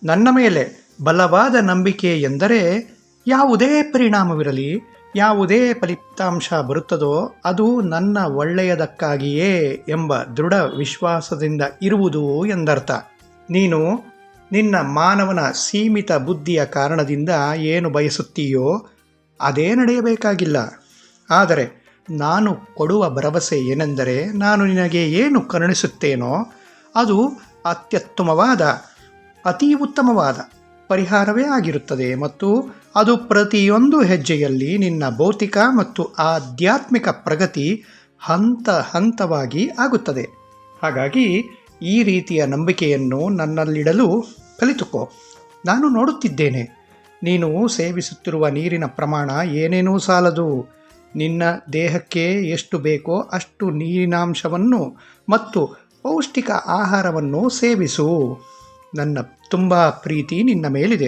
ನನ್ನ ಮೇಲೆ ಬಲವಾದ ನಂಬಿಕೆ ಎಂದರೆ ಯಾವುದೇ ಪರಿಣಾಮವಿರಲಿ, ಯಾವುದೇ ಫಲಿತಾಂಶ ಬರುತ್ತದೋ ಅದು ನನ್ನ ಒಳ್ಳೆಯದಕ್ಕಾಗಿಯೇ ಎಂಬ ದೃಢ ವಿಶ್ವಾಸದಿಂದ ಇರುವುದು ಎಂದರ್ಥ. ನೀನು ನಿನ್ನ ಮಾನವನ ಸೀಮಿತ ಬುದ್ಧಿಯ ಕಾರಣದಿಂದ ಏನು ಬಯಸುತ್ತೀಯೋ ಅದೇ ನಡೆಯಬೇಕಾಗಿಲ್ಲ. ಆದರೆ ನಾನು ಕೊಡುವ ಭರವಸೆ ಏನೆಂದರೆ, ನಾನು ನಿನಗೆ ಏನು ಕರುಣಿಸುತ್ತೇನೋ ಅದು ಅತ್ಯುತ್ತಮವಾದ, ಅತಿ ಉತ್ತಮವಾದ ಪರಿಹಾರವೇ ಆಗಿರುತ್ತದೆ ಮತ್ತು ಅದು ಪ್ರತಿಯೊಂದು ಹೆಜ್ಜೆಯಲ್ಲಿ ನಿನ್ನ ಭೌತಿಕ ಮತ್ತು ಆಧ್ಯಾತ್ಮಿಕ ಪ್ರಗತಿ ಹಂತ ಹಂತವಾಗಿ ಆಗುತ್ತದೆ. ಹಾಗಾಗಿ ಈ ರೀತಿಯ ನಂಬಿಕೆಯನ್ನು ನನ್ನಲ್ಲಿಡಲು ಕಲಿತುಕೋ. ನಾನು ನೋಡುತ್ತಿದ್ದೇನೆ, ನೀನು ಸೇವಿಸುತ್ತಿರುವ ನೀರಿನ ಪ್ರಮಾಣ ಏನೇನೂ ಸಾಲದು. ನಿನ್ನ ದೇಹಕ್ಕೆ ಎಷ್ಟು ಬೇಕೋ ಅಷ್ಟು ನೀರಿನಾಂಶವನ್ನು ಮತ್ತು ಪೌಷ್ಟಿಕ ಆಹಾರವನ್ನು ಸೇವಿಸು. ನನ್ನ ತುಂಬ ಪ್ರೀತಿ ನಿನ್ನ ಮೇಲಿದೆ.